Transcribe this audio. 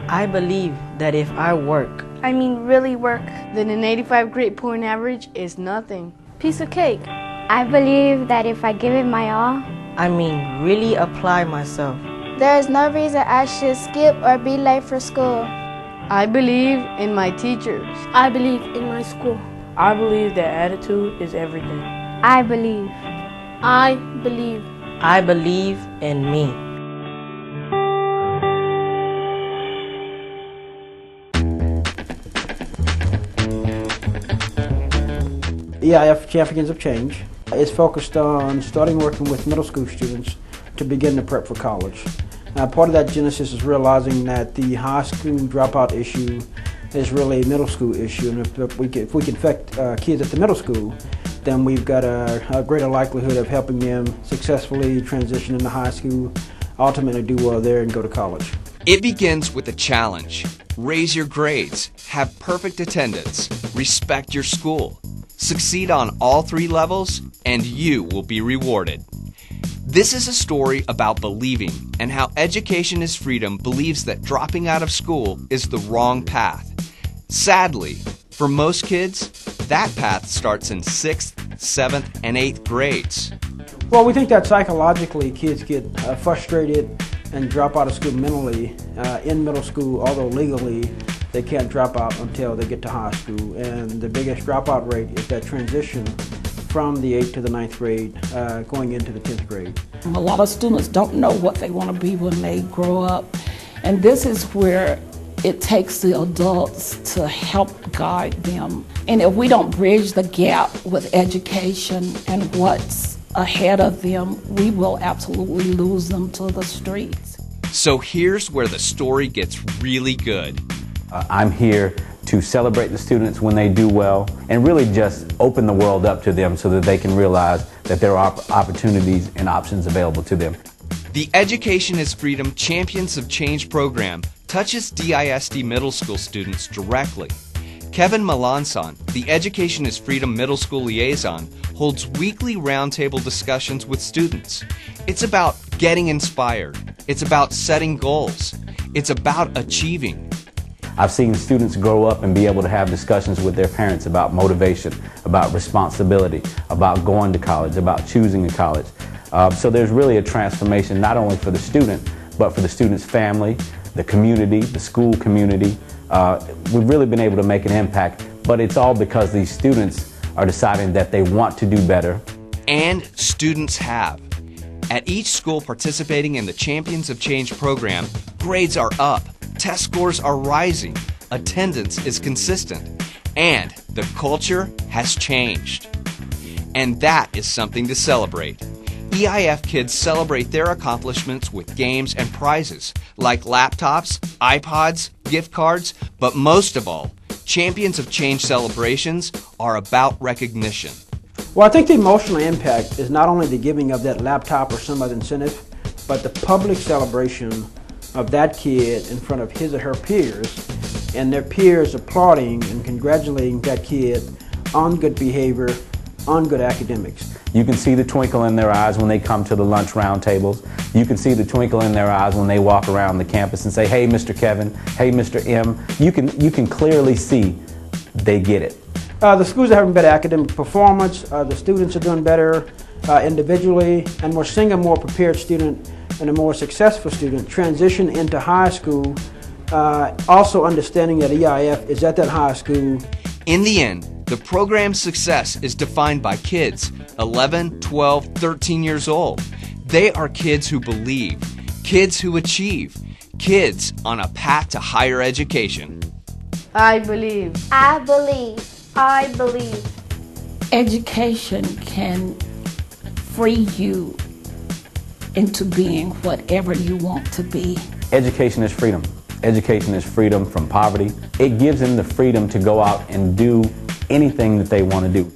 I believe that if I work, really work, then an 85 grade point average is nothing. Piece of cake. I believe that if I give it my all, really apply myself. There is no reason I should skip or be late for school. I believe in my teachers. I believe in my school. I believe that attitude is everything. I believe. I believe. I believe in me. EIF Champions of Change is focused on starting working with middle school students to begin to prep for college. Part of that genesis is realizing that the high school dropout issue is really a middle school issue, and if we can affect kids at the middle school, then we've got a greater likelihood of helping them successfully transition into high school, ultimately do well there and go to college. It begins with a challenge. Raise your grades, have perfect attendance, respect your school, succeed on all 3 levels, and you will be rewarded. This is a story about believing and how Education is Freedom believes that dropping out of school is the wrong path. Sadly, for most kids, that path starts in 6th, 7th, and 8th grades. Well, we think that psychologically kids get frustrated and drop out of school mentally in middle school, although legally they can't drop out until they get to high school. And the biggest dropout rate is that transition from the 8th to the 9th grade, going into the 10th grade. A lot of students don't know what they want to be when they grow up. And this is where it takes the adults to help guide them. And if we don't bridge the gap with education and what's ahead of them, we will absolutely lose them to the streets. So here's where the story gets really good. I'm here to celebrate the students when they do well and really just open the world up to them so that they can realize that there are opportunities and options available to them. The Education is Freedom Champions of Change program touches DISD middle school students directly. Kevin Melanson, the Education is Freedom middle school liaison, holds weekly roundtable discussions with students. It's about getting inspired. It's about setting goals. It's about achieving. I've seen students grow up and be able to have discussions with their parents about motivation, about responsibility, about going to college, about choosing a college. So there's really a transformation not only for the student, but for the student's family, the community, the school community. We've really been able to make an impact, but it's all because these students are deciding that they want to do better. And students have. At each school participating in the Champions of Change program, grades are up. Test scores are rising, attendance is consistent, and the culture has changed. And that is something to celebrate. EIF kids celebrate their accomplishments with games and prizes, like laptops, iPods, gift cards, but most of all, Champions of Change celebrations are about recognition. Well, I think the emotional impact is not only the giving of that laptop or some other incentive, but the public celebration of that kid in front of his or her peers, and their peers applauding and congratulating that kid on good behavior, on good academics. You can see the twinkle in their eyes when they come to the lunch round tables. You can see the twinkle in their eyes when they walk around the campus and say, "Hey, Mr. Kevin, hey, Mr. M." You can clearly see they get it. The schools are having better academic performance, the students are doing better individually, and we're seeing a more prepared student and a more successful student transition into high school, also understanding that EIF is at that high school. In the end, the program's success is defined by kids 11, 12, 13 years old. They are kids who believe, kids who achieve, kids on a path to higher education. I believe. I believe. I believe. Education can free you into being whatever you want to be. Education is freedom. Education is freedom from poverty. It gives them the freedom to go out and do anything that they want to do.